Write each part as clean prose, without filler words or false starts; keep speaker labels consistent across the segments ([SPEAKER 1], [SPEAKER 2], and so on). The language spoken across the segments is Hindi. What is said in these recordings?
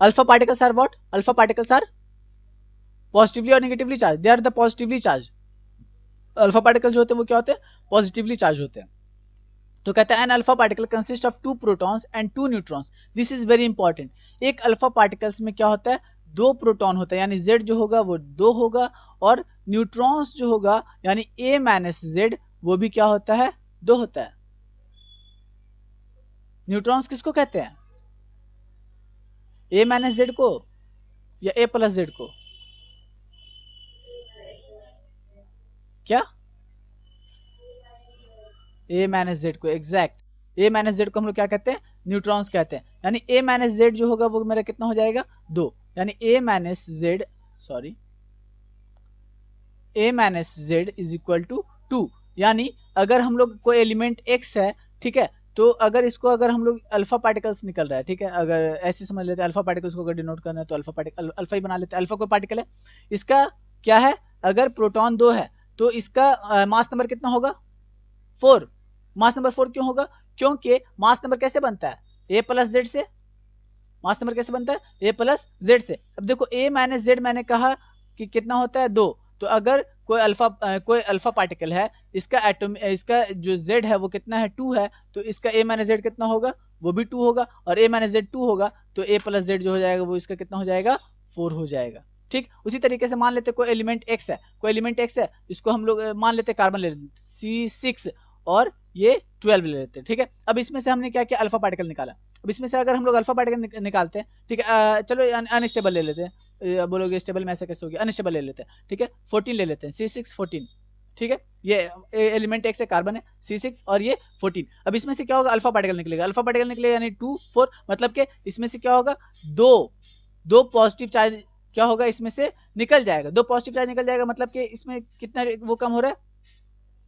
[SPEAKER 1] Alpha particles are what? Alpha particles are positively और negatively charge, they are the positively charge. Alpha particle जो होते हैं वो क्या होते हैं? पॉजिटिवली चार्ज होते हैं। तो कहता है an alpha particle consist of 2 protons and 2 neutrons. This is very important. एक अल्फा पार्टिकल्स में क्या होता है? 2 प्रोटॉन होता है, यानी Z जो होगा वो 2 होगा, और न्यूट्रॉन्स जो होगा यानी A माइनस Z वो भी क्या होता है? 2 होता है। न्यूट्रॉन्स किसको कहते हैं? A माइनस Z को या A प्लस Z को? क्या? A माइनस Z को, एग्जैक्ट। A माइनस Z को हम लोग क्या कहते हैं? न्यूट्रॉन्स कहते हैं। यानी A माइनस Z जो होगा वो मेरा कितना हो जाएगा? 2। यानी A minus Z, sorry, A minus Z is equal to 2। यानी अगर हम लोग कोई एलिमेंट X है, ठीक है, तो अगर इसको अगर हम लोग अल्फा पार्टिकल्स निकल रहा है, ठीक है, अगर ऐसे समझ लेते हैं अल्फा पार्टिकल्स को अगर डिनोट करना है तो अल्फा पार्टिकल अल्फा ही बना लेते हैं। अल्फा कोई पार्टिकल है, इसका क्या है? अगर प्रोटॉन 2 है तो इसका मास नंबर कितना होगा? 4। मास नंबर 4 क्यों होगा? क्योंकि मास नंबर कैसे बनता है? A प्लस Z से। मास नंबर कैसे बनता है? A प्लस Z से। अब देखो A माइनस Z मैंने कहा कि कितना होता है? 2। तो अगर कोई अल्फा पार्टिकल है, इसका एटम इसका जो Z है वो कितना है? 2 है, तो इसका A माइनस Z कितना होगा? वो भी 2 होगा, और A माइनस Z 2 होगा, तो A प्लस Z जो हो जाएगा वो इसका कितना हो जाएगा? 4 हो जाएगा। ठीक, उसी तरीके से मान लेते कोई एलिमेंट X है, कोई एलिमेंट X है, इसको हम लोग मान लेते कार्बन ले लेते C6 और ये 12 ले लेते हैं। ठीक है, अब इसमें से हमने क्या किया? अल्फा पार्टिकल निकाला। अब इसमें से अगर हम लोग अल्फा पार्टिकल निकालते हैं, ठीक है, चलो अनस्टेबल ले लेते हैं। बोलोगे स्टेबल में ऐसा कैसे हो गया? अनस्टेबल ले लेते हैं, ठीक है, 14 ले लेते हैं, C6 14। ठीक है, ये एलिमेंट एक से कार्बन है, C6 और ये 14। अब इसमें से क्या होगा? अल्फा पार्टिकल निकलेगा। अल्फा पार्टिकल निकलेगा यानी 2 4, मतलब कि इसमें से क्या होगा? दो पॉजिटिव चार्ज क्या होगा? इसमें से निकल जाएगा। 2 पॉजिटिव चार्ज निकल जाएगा, मतलब कि इसमें कितना वो कम हो रहा है?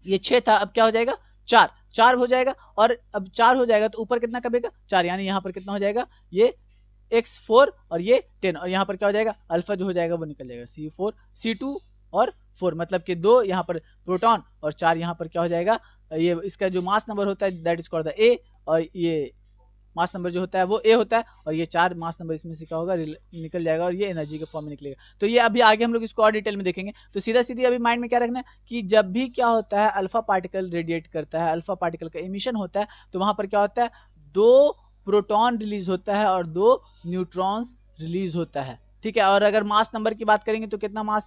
[SPEAKER 1] ये 6 था, अब क्या हो जाएगा? 4 हो जाएगा। और अब 4 हो जाएगा तो ऊपर कितना कमेगा? 4, यानी यहाँ पर कितना हो जाएगा? ये x4 और ये 10, और यहाँ पर क्या हो जाएगा? अल्फा जो हो जाएगा वो निकल जाएगा C4 C2 और 4, मतलब कि 2 यहाँ पर प्रोटॉन और 4 यहाँ पर क्या हो जाएगा? ये इसका जो मास नंबर होता है that is called the A, और ये मास नंबर जो होता है वो A होता है, और ये 4 मास नंबर इसमें से क्या होगा? निकल जाएगा, और ये एनर्जी के फॉर्म में निकलेगा। तो ये अभी आगे हम लोग इसको और डिटेल में देखेंगे। तो सीधा सीधी अभी माइंड में क्या रखना है कि जब भी क्या होता है अल्फा पार्टिकल रेडिएट करता है, अल्फा पार्टिकल का एमिशन होता है, तो वहां पर क्या होता है? 2 प्रोटॉन रिलीज होता है और 2 न्यूट्रॉन्स रिलीज होता है। ठीक है, और अगर मास नंबर की बात करेंगे तो कितना मास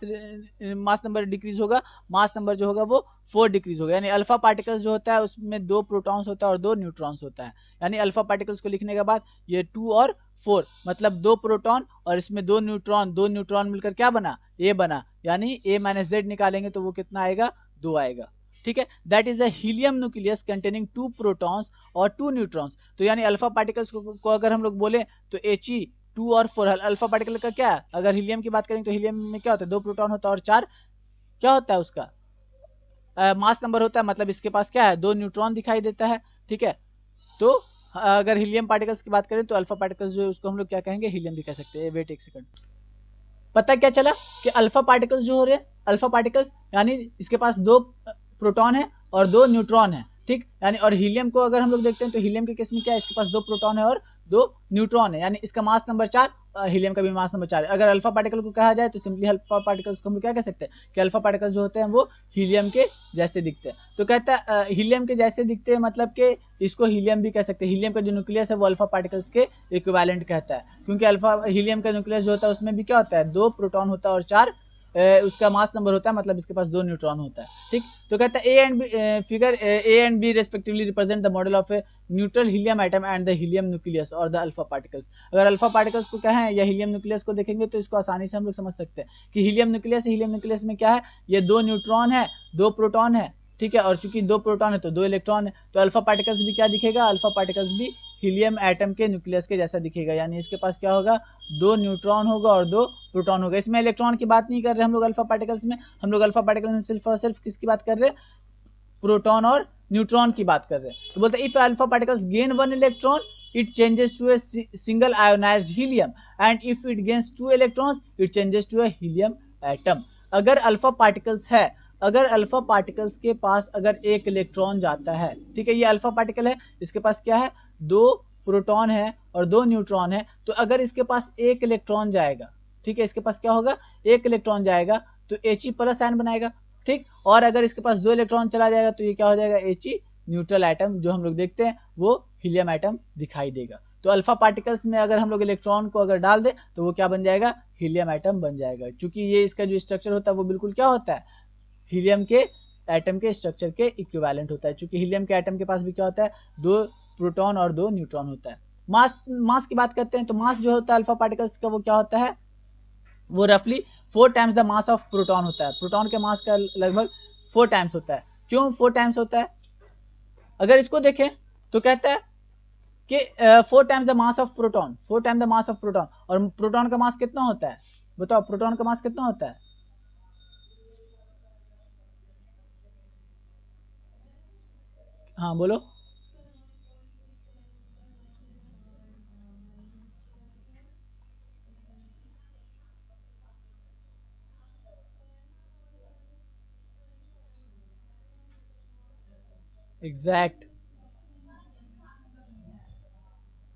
[SPEAKER 1] नंबर डिक्रीज होगा? मास नंबर जो होगा वो 4 डिक्रीज होगा। यानी अल्फा पार्टिकल्स जो होता है उसमें 2 प्रोटॉन्स होता है और 2 न्यूट्रॉन्स होता है। यानी अल्फा पार्टिकल्स को लिखने के बाद ये 2 और 4, मतलब 2 प्रोटॉन और इसमें 2 न्यूट्रॉन, 2 न्यूट्रॉन मिलकर क्या बना? A बना। यानी A माइनस Z निकालेंगे तो वो कितना आएगा? 2 आएगा। ठीक है, that is a helium nucleus containing 2 protons और 2 न्यूट्रॉन्स। तो यानी अल्फा पार्टिकल्स को अगर हम लोग बोले तो He 2 और 4 अल्फा पार्टिकल का क्या है? अगर हीलियम की बात करें तो हीलियम में क्या होता है? 2 प्रोटॉन होता है और 4 क्या होता है उसका? मास नंबर होता है, मतलब इसके पास क्या है? 2 न्यूट्रॉन दिखाई देता है। ठीक है, तो अगर हीलियम पार्टिकल्स की बात करें तो अल्फा पार्टिकल्स जो उसको हम लोग क्या कहेंगे? हीलियम भी कह सकते हैं। वेट एक सेकंड, पता क्या चला कि अल्फा पार्टिकल्स जो हो रहे हैं, अल्फा पार्टिकल्स यानी इसके पास 2 प्रोटॉन है और 2 न्यूट्रॉन है। ठीक, यानी और हीलियम को अगर हम लोग देखते हैं तो हीलियम के केस में क्या है? इसके पास 2 प्रोटॉन है और 2 न्यूट्रॉन है, यानी इसका मास नंबर 4, हीलियम का भी मास नंबर 4 है। अगर अल्फा पार्टिकल को कहा जाए तो सिंपली अल्फा पार्टिकल्स को हम क्या कह सकते हैं कि अल्फा पार्टिकल्स जो होते हैं वो हीलियम के जैसे दिखते हैं। तो कहता है हीलियम के जैसे दिखते हैं, मतलब कि इसको हीलियम भी कह सकते हैं। हीलियम का जो न्यूक्लियस है वो अल्फा पार्टिकल्स के इक्विवेलेंट कहता है, क्योंकि अल्फा हीलियम का न्यूक्लियस जो होता है उसमें भी क्या होता है? 2 प्रोटॉन होता है और 4 उसका मास नंबर होता है, मतलब इसके पास 2 न्यूट्रॉन होता है। ठीक, तो कहता है A and B figure A and B respectively represent the model of a neutral helium atom and the helium nucleus और द अल्फा पार्टिकल्स। अगर अल्फा पार्टिकल्स को कहें या हीलियम न्यूक्लियस को देखेंगे तो इसको आसानी से हम लोग समझ सकते हैं कि हीलियम न्यूक्लियस में क्या है? ये 2 न्यूट्रॉन है, 2 प्रोटॉन है। ठीक है, और चूंकि 2 प्रोटॉन है तो 2 इलेक्ट्रॉन है, तो अल्फा पार्टिकल्स भी क्या दिखेगा? अल्फा पार्टिकल्स भी हीलियम एटम के न्यूक्लियस के जैसा दिखेगा, यानी इसके पास क्या होगा? 2 न्यूट्रॉन होगा और 2 प्रोटॉन होगा। इसमें इलेक्ट्रॉन की बात नहीं कर रहे हम लोग अल्फा पार्टिकल्स में, हम लोग अल्फा पार्टिकल्स में सिर्फ और सिर्फ किसकी बात कर रहे हैं? प्रोटॉन और न्यूट्रॉन की बात कर रहे हैं। तो बोलते हैं if alpha particles gain 1 electron it changes to a single ionized helium and if it gains 2 electrons it changes to a helium atom। अगर अल्फा पार्टिकल्स है, अगर अल्फा पार्टिकल्स के पास अगर 1 इलेक्ट्रॉन जाता है, ठीक है, ये अल्फा पार्टिकल है, इसके पास क्या है? 2 प्रोटॉन है और 2 न्यूट्रॉन है, तो अगर इसके पास एक इलेक्ट्रॉन जाएगा, ठीक है, इसके पास क्या होगा, एक इलेक्ट्रॉन जाएगा तो He प्लस आयन बनाएगा, ठीक। और अगर इसके पास 2 इलेक्ट्रॉन चला जाएगा तो ये क्या हो जाएगा, He न्यूट्रल एटम जो हम लोग देखते हैं वो हीलियम एटम दिखाई देगा। तो अल्फा पार्टिकल्स में अगर हम लोग इलेक्ट्रॉन को अगर डाल दे तो वो क्या बन जाएगा, हीलियम एटम बन जाएगा, क्योंकि ये इसका जो स्ट्रक्चर होता है वो बिल्कुल क्या होता है, हीलियम के एटम के स्ट्रक्चर के इक्विवेलेंट होता है, क्योंकि हीलियम के एटम के पास भी क्या होता है, 2 प्रोटॉन और 2 न्यूट्रॉन होता है। मास की बात करते हैं तो मास जो होता है अल्फा पार्टिकल्स का वो क्या होता है, वो रफली 4 times the mass of proton होता है। प्रोटॉन के मास का लगभग 4 टाइम्स होता है। क्यों 4 टाइम्स होता है, अगर इसको देखें तो कहता है कि 4 times the mass of proton, 4 times the mass of proton, और प्रोटॉन का मास कितना होता है, बताओ प्रोटॉन का मास कितना होता है, हाँ बोलो। एग्जैक्ट,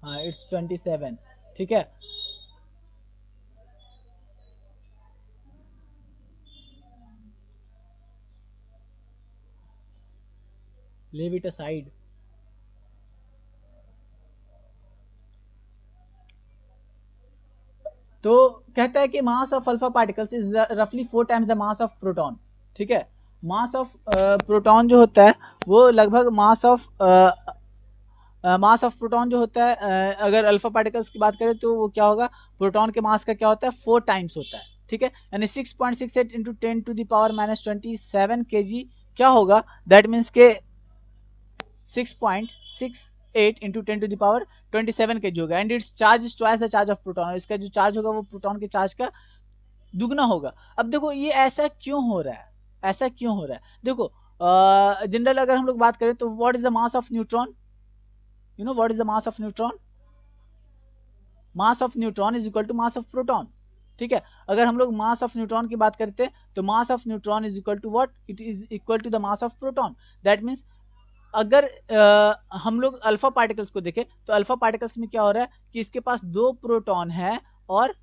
[SPEAKER 1] हाँ इट्स 27, ठीक है। लीव इट असाइड, तो कहता है कि mass of alpha particles is रफली 4 times the mass of proton, ठीक है। मास ऑफ प्रोटॉन जो होता है वो लगभग मास ऑफ प्रोटॉन जो होता है, अगर अल्फा पार्टिकल्स की बात करें तो वो क्या होगा, प्रोटॉन के मास का क्या होता है, 4 टाइम्स होता है, ठीक है। यानी 6.68 into 10 to the power minus 27 kg क्या होगा, दैट मीन्स के 6.68 into 10 to the power 27 kg होगा। And its charge is twice the charge of proton, इसका जो चार्ज होगा वो प्रोटॉन के चार्ज का दुगना होगा। अब देखो ये ऐसा क्यों हो रहा है, ऐसा क्यों हो रहा है, देखो जनरल अगर हम लोग बात करें तो what is the mass of neutron, you know what is the mass of neutron, mass of neutron is equal to mass of proton, ठीक है। अगर हम लोग मास ऑफ न्यूट्रॉन की बात करते हैं तो mass of neutron is equal to what, it is equal to the mass of proton. That means अगर हम लोग अल्फा पार्टिकल्स को देखें तो अल्फा पार्टिकल्स में क्या हो रहा है कि इसके पास 2 प्रोटॉन है और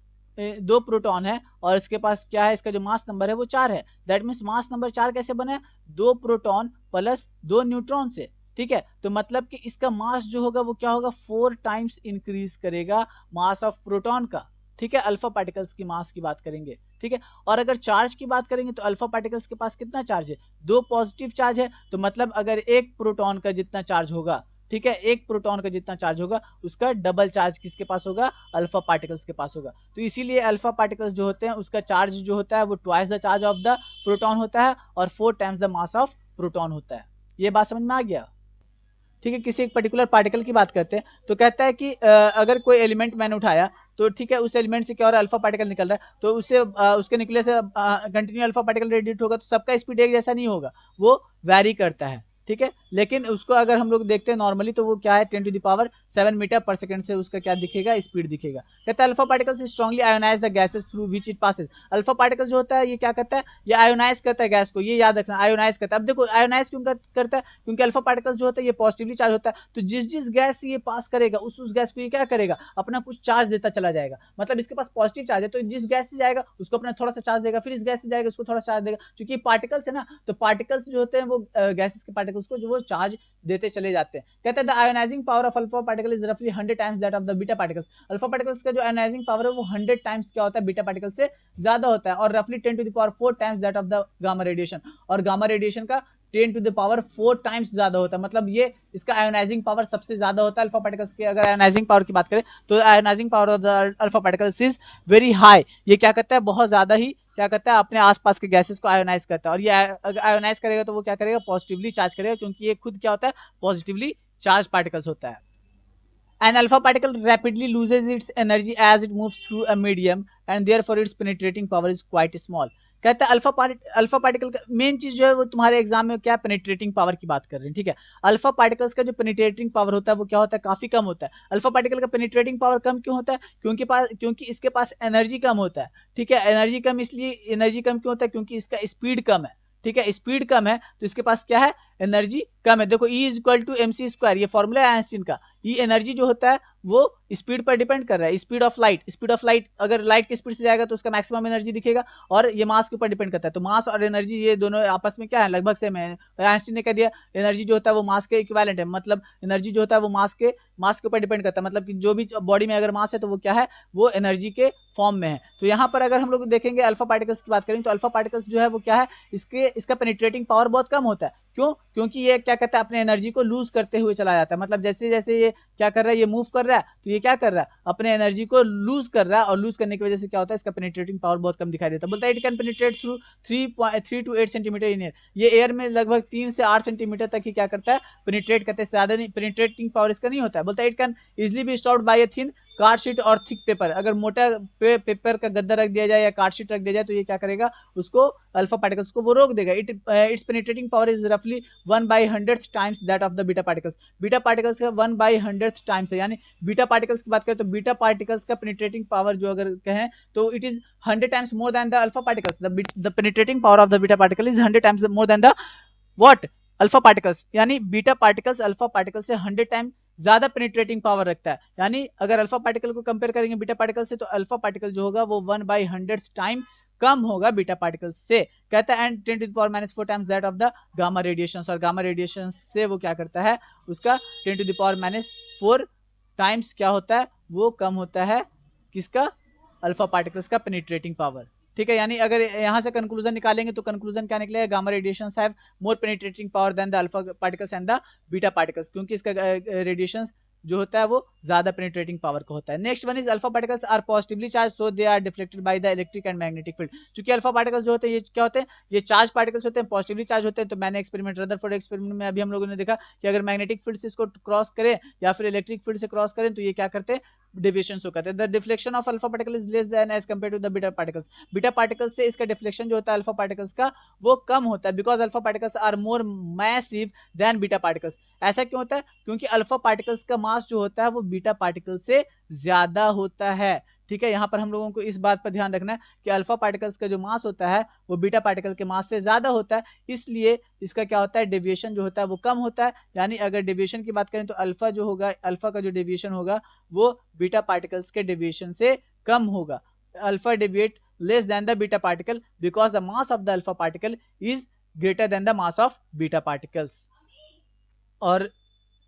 [SPEAKER 1] 2 प्रोटॉन है और इसके पास क्या है, इसका जो मास नंबर है वो 4 है। दैट मीन्स मास नंबर 4 कैसे बने, 2 प्रोटॉन प्लस 2 न्यूट्रॉन से, ठीक है। तो मतलब कि इसका मास जो होगा वो क्या होगा, 4 टाइम्स इंक्रीज करेगा मास ऑफ प्रोटॉन का, ठीक है। अल्फा पार्टिकल्स की मास की बात करेंगे, ठीक है। और अगर चार्ज की बात करेंगे तो अल्फा पार्टिकल्स के पास कितना चार्ज है, 2 पॉजिटिव चार्ज है। तो मतलब अगर एक प्रोटॉन का जितना चार्ज होगा, ठीक है, एक प्रोटॉन का जितना चार्ज होगा उसका डबल चार्ज किसके पास होगा, अल्फा पार्टिकल्स के पास होगा। तो इसीलिए अल्फा पार्टिकल्स जो होते हैं उसका चार्ज जो होता है वो twice the charge of the proton होता है और 4 times the mass of proton होता है। ये बात समझ में आ गया, ठीक है। किसी एक पर्टिकुलर पार्टिकल की बात करते हैं तो कहता है कि अगर कोई एलिमेंट मैंने उठाया तो ठीक है, उस एलिमेंट से क्या हो रहा है, अल्फा पार्टिकल निकल रहा है, तो उससे उसके निकले से कंटिन्यू अल्फा पार्टिकल रेडिएट होगा, तो सबका स्पीड एक जैसा नहीं होगा, वो वैरी करता है, ठीक है। लेकिन उसको अगर हम लोग देखते हैं नॉर्मली तो वो क्या है, 10 to the power 7 metre per second से उसका क्या दिखेगा, स्पीड दिखेगा। कहता है alpha particles strongly ionise the gases through which it passes. Alpha particle जो होता है ये क्या करता है, ये आयोनाइज करता है गैस को, ये याद रखना, आयोनाइज करता है। अब देखो आयोनाइज क्यों करता है, क्योंकि अल्फा पार्टिकल जो होता है ये पॉजिटिवली चार्ज होता है, तो जिस जिस गैस से ये पास करेगा उस गैस को ये क्या करेगा, अपना कुछ चार्ज देता चला जाएगा। मतलब इसके पास पॉजिटिव चार्ज है तो जिस गैस से जाएगा उसको अपना थोड़ा सा चार्ज देगा, फिर इस गैस से जाएगा उसको थोड़ा चार्ज देगा, क्योंकि पार्टिकल्स है ना, तो पार्टिकल्स जो होते हैं वो गैसेस के पार्टिकल्स को जो वो चार्ज देते चले जाते हैं। कहते हैं the ionising power of alpha particle is रफली 100 times that of the beta particles. Alpha particles का जो आयोनाइजिंग पावर है वो 100 टाइम्स क्या होता है, बीटा पार्टिकल से ज्यादा होता है, और रफली 10 to the power 4 times that of the gamma radiation, और गामा रेडिएशन का 10 टू द पावर 4 टाइम्स ज्यादा होता है। मतलब ये इसका आयोनाइजिंग पावर सबसे ज्यादा होता है अल्फा पार्टिकल्स के। अगर आयोनाइजिंग पावर की बात करें तो ionising power of the alpha particles is very high. ये क्या करता है, बहुत ज्यादा ही क्या करता है, अपने आसपास के गैसेस को आयोनाइज करता है, और ये अगर आयोनाइज करेगा तो वो क्या करेगा, पॉजिटिवली चार्ज करेगा, क्योंकि ये खुद क्या होता है, पॉजिटिवली चार्ज पार्टिकल्स होता है। An alpha particle rapidly loses its energy as it moves through a medium and therefore its penetrating power is quite small. कहता है अल्फा पार्टिकल का मेन चीज जो है वो तुम्हारे एग्जाम में क्या, पेनिट्रेटिंग पावर की बात कर रहे हैं, ठीक है। अल्फा पार्टिकल्स का जो पेनिट्रेटिंग पावर होता है वो क्या होता है, काफी कम होता है। अल्फा पार्टिकल का पेनिट्रेटिंग पावर कम क्यों होता है, क्योंकि इसके पास एनर्जी कम होता है, ठीक है। एनर्जी कम इसलिए, एनर्जी कम क्यों होता है, क्योंकि इसका स्पीड कम है, ठीक है। स्पीड कम है तो इसके पास क्या है, एनर्जी कम है। देखो E is equal to mc square, ये फॉर्मूला है आइंस्टीन का, ये एनर्जी जो होता है वो स्पीड पर डिपेंड कर रहा है, स्पीड ऑफ लाइट अगर लाइट की स्पीड से जाएगा तो उसका मैक्सिमम एनर्जी दिखेगा, और ये मास के ऊपर डिपेंड करता है। तो मास और एनर्जी ये दोनों आपस में क्या है, लगभग सेम है। आइंस्टीन ने कह दिया एनर्जी जो होता है वो मास के इक्विवेलेंट है, मतलब एनर्जी जो होता है वो मास के ऊपर डिपेंड करता है, मतलब कि जो भी बॉडी में अगर मास है तो वो क्या है, वो एनर्जी के फॉर्म में है। तो यहाँ पर अगर हम लोग देखेंगे अल्फा पार्टिकल्स की बात करें तो अल्फा पार्टिकल्स जो है वो क्या है, इसका पेनिट्रेटिंग पावर बहुत कम होता है। क्यों? क्योंकि ये क्या कहता है, अपने एनर्जी को लूज करते हुए चला जाता है, मतलब जैसे जैसे ये क्या कर रहा है, ये मूव कर रहा है, तो ये क्या कर रहा है, अपने एनर्जी को लूज कर रहा है, और लूज करने की वजह से क्या होता है, इसका पेनिट्रेटिंग पावर बहुत कम दिखाई देता है। बोलता है it can penetrate through 3 to 8 centimetre in air, ये एयर में लगभग 3 से 8 सेंटीमीटर तक ही क्या करता है, पेनिट्रेट करते हैं, ज्यादा नहीं, पेनिट्रेटिंग पावर इसका नहीं होता है। बोलता है it can easily be stopped bye a thin card sheet और थिक पेपर, अगर मोटा पेपर का गद्दा रख दिया जाए या कार्ड शीट रख दिया जाए तो ये क्या करेगा, उसको अल्फा पार्टिकल्स को वो रोक देगा। इट्स पेनिट्रेटिंग पावर इज रफली 1/100th times that of the beta particles, beta particles का 1/100th टाइम्स है, यानी बीटा पार्टिकल्स की बात करें तो बीटा पार्टिकल्स का पेनिट्रेटिंग पावर जो अगर कहें तो it is 100 times more than the alpha particles, the penetrating power of the beta particle is 100 times more than the what, alpha particles, यानी बीटा पार्टिकल्स अल्फा पार्टिकल से 100 टाइम ज्यादा पेनिट्रेटिंग पावर रखता है। यानी अगर अल्फा पार्टिकल को कंपेयर करेंगे बीटा पार्टिकल से तो अल्फा पार्टिकल जो होगा वो 1/100th टाइम कम होगा बीटा पार्टिकल से। कहता है and 10⁻⁴ times that of the gamma radiation, और गामा रेडिएशन से वो क्या करता है, उसका 10⁻⁴ टाइम्स क्या होता है, वो कम होता है किसका, अल्फा पार्टिकल्स का पेनिट्रेटिंग पावर। ठीक है, यानी अगर यहाँ से कंक्लूजन निकालेंगे तो कंक्लूजन क्या निकलेगा, gamma radiations have more penetrating power than the alpha particles and the beta particles, क्योंकि इसका रेडिएशन जो होता है वो ज्यादा पेनिट्रेटिंग पावर का होता है। Next one is alpha particles are positively charge so they are deflected by the electric and magnetic field. क्योंकि अल्फा पार्टिकल्स जो होते हैं ये क्या होते हैं, ये चार्ज पार्टिकल्स होते हैं, पॉजिटिवली चार्ज होते हैं। तो मैंने एक्सपेरिमेंट रदरफोर्ड एक्सपेरिमेंट में अभी हम लोगों ने देखा कि अगर मैग्नेटिक फील्ड से इसको क्रॉस करें या फिर इलेक्ट्रिक फील्ड से क्रॉस करें तो ये क्या करते हैं, डेविएशन शो करते हैं। The deflection of alpha particle is less than as compare to the beta particles, beta particles से इसका डिफ्लेक्शन जो होता है अल्फा पार्टिकल्स का वो कम होता है, because alpha particles are more massive than beta particles. ऐसा क्यों होता है, क्योंकि अल्फा पार्टिकल्स का मास जो होता है वो बीटा पार्टिकल से ज्यादा होता है। ठीक है, यहाँ पर हम लोगों को इस बात पर ध्यान रखना है कि अल्फा पार्टिकल्स का जो मास होता है वो बीटा पार्टिकल के मास से ज्यादा होता है, इसलिए इसका क्या होता है, डेविएशन जो होता है वो कम होता है। यानी अगर डेविएशन की बात करें तो अल्फा जो होगा, अल्फा का जो डेविएशन होगा वो बीटा पार्टिकल्स के डेविएशन से कम होगा। Alpha deviate less than the beta particle because the mass of the alpha particle is greater than the mass of beta particles. और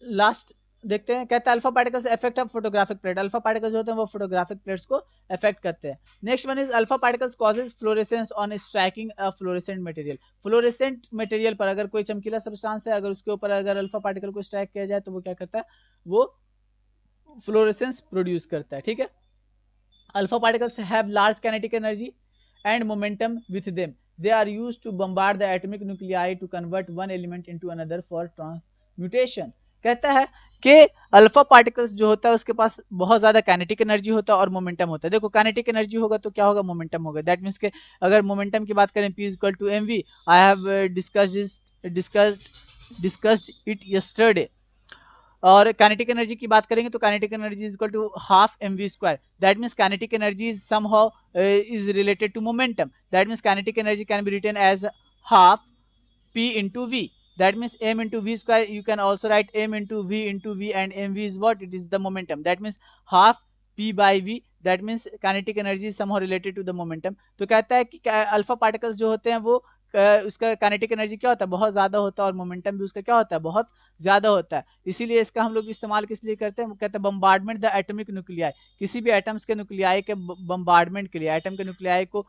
[SPEAKER 1] लास्ट देखते हैं, कहता है alpha particles effect of photographic plate, alpha particles जो होते हैं वो फोटोग्राफिक प्लेट्स को इफेक्ट करते हैं। Next one is alpha particles causes fluorescence on striking a fluorescent material, fluorescent material पर अगर कोई चमकीला सब्सटेंस है अगर उसके ऊपर अगर अल्फा पार्टिकल को स्ट्राइक किया जाए तो वो क्या करता है, वो फ्लोरेसेंस प्रोड्यूस करता है। ठीक है, alpha particles have large kinetic energy and momentum with them, they are used to bombard the atomic nuclei to convert one element into another for transmutation। कहता है कि अल्फा पार्टिकल्स जो होता है उसके पास बहुत ज्यादा काइनेटिक एनर्जी होता है और मोमेंटम होता है। देखो काइनेटिक एनर्जी होगा तो क्या होगा, मोमेंटम होगा। दैट मीन्स के अगर मोमेंटम की बात करें P equal to mv, I have discussed it yesterday. और काइनेटिक एनर्जी की बात करेंगे तो kinetic energy is equal to half mv²। That means kinetic energy is somehow is related to momentum, that means kinetic energy can be written as half p into v, that means m into v square, you can also write m into v and mv is what, it is the momentum, that means half p by v, that means kinetic energy is somehow related to the momentum। तो कहता है कि अल्फा पार्टिकल्स जो होते हैं वो उसका काइनेटिक एनर्जी क्या होता है, बहुत ज्यादा होता है, और मोमेंटम भी उसका क्या होता है, बहुत ज्यादा होता है। इसीलिए इसका हम लोग इस्तेमाल किस लिए करते हैं, कहते हैं बम्बार्डमेंट द एटॉमिक न्यूक्लियाई, किसी भी एटम्स के न्यूक्लियाई के बम्बार्डमेंट के लिए, एटम के न्यूक्लियाई को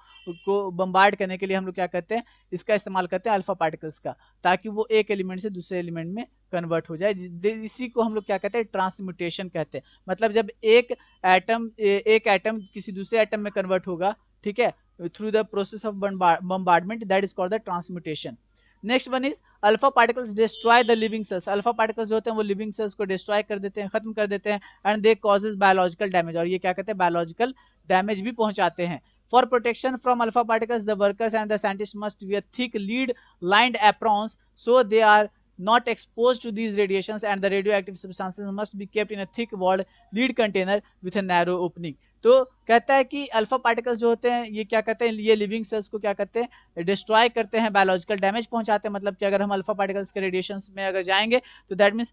[SPEAKER 1] बम्बार्ड करने के लिए हम लोग क्या करते हैं, इसका इस्तेमाल करते हैं अल्फा पार्टिकल्स का, ताकि वो एक एलिमेंट से दूसरे एलिमेंट में कन्वर्ट हो जाए। इसी को हम लोग क्या कहते हैं, ट्रांसम्यूटेशन कहते हैं। मतलब जब एक एटम किसी दूसरे एटम में कन्वर्ट होगा, ठीक है, through the process of bombardment, that is called the transmutation। next one is alpha particles destroy the living cells, alpha particles जो होते हैं वो लिविंग सेल्स को डिस्ट्रॉय कर देते हैं, खत्म कर देते हैं, and they causes biological damage, और ये क्या कहते हैं, बायोलॉजिकल डैमेज भी पहुंचाते हैं। For protection from alpha particles the workers and the scientist must wear thick lead lined aprons so they are not exposed to these radiations and the radioactive substances must be kept in a thick walled lead container with a narrow opening. तो कहता है कि अल्फा पार्टिकल्स जो होते हैं ये क्या करते हैं, ये लिविंग सेल्स को क्या करते हैं, डिस्ट्रॉय करते हैं, बायोलॉजिकल डैमेज पहुंचाते हैं। मतलब कि अगर हम अल्फा पार्टिकल्स के रेडिएशंस में अगर जाएंगे तो that means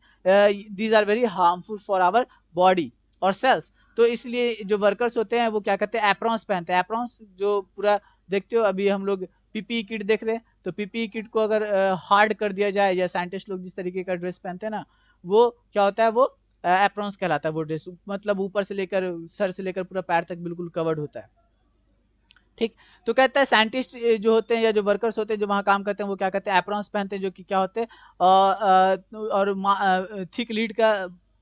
[SPEAKER 1] these are very harmful for our body और सेल्स। तो इसलिए जो वर्कर्स होते हैं वो क्या करते हैं, एप्रॉन्स पहनते हैं। एप्रॉन्स जो पूरा देखते हो, अभी हम लोग पीपीई किट देख रहे हैं, तो पीपीई किट को अगर हार्ड कर दिया जाए, या साइंटिस्ट लोग जिस तरीके का ड्रेस पहनते हैं ना, वो क्या होता है, वो एप्रॉन्स कहलाता है वो ड्रेस। मतलब ऊपर से लेकर सर से लेकर पूरा पैर तक बिल्कुल कवर्ड होता है। ठीक, तो कहता है साइंटिस्ट जो होते हैं या जो वर्कर्स होते हैं जो वहाँ काम करते हैं वो क्या करते हैं, एप्रॉन्स पहनते हैं, जो कि क्या होते हैं और थिक लीड का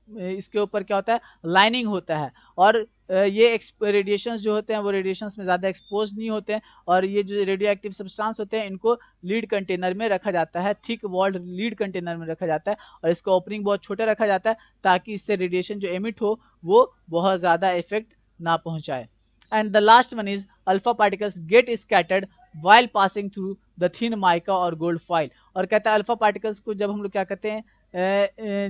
[SPEAKER 1] इसके ऊपर क्या होता है, लाइनिंग होता है। और ये रेडिएशंस जो होते हैं वो रेडिएशंस में ज़्यादा एक्सपोज नहीं होते हैं। और ये जो रेडियो एक्टिव सब्सटेंस होते हैं इनको लीड कंटेनर में रखा जाता है, थिक वॉल्ड लीड कंटेनर में रखा जाता है, और इसका ओपनिंग बहुत छोटा रखा जाता है ताकि इससे रेडिएशन जो एमिट हो वो बहुत ज़्यादा इफेक्ट ना पहुँचाए। And the last one is alpha particles get scattered while passing through the thin mica और gold foil। और कहता है अल्फा पार्टिकल्स को जब हम लोग क्या करते हैं,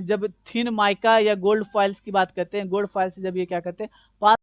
[SPEAKER 1] जब थिन माइका या गोल्ड फॉइल्स की बात करते हैं, गोल्ड फॉइल से जब ये क्या करते हैं, पास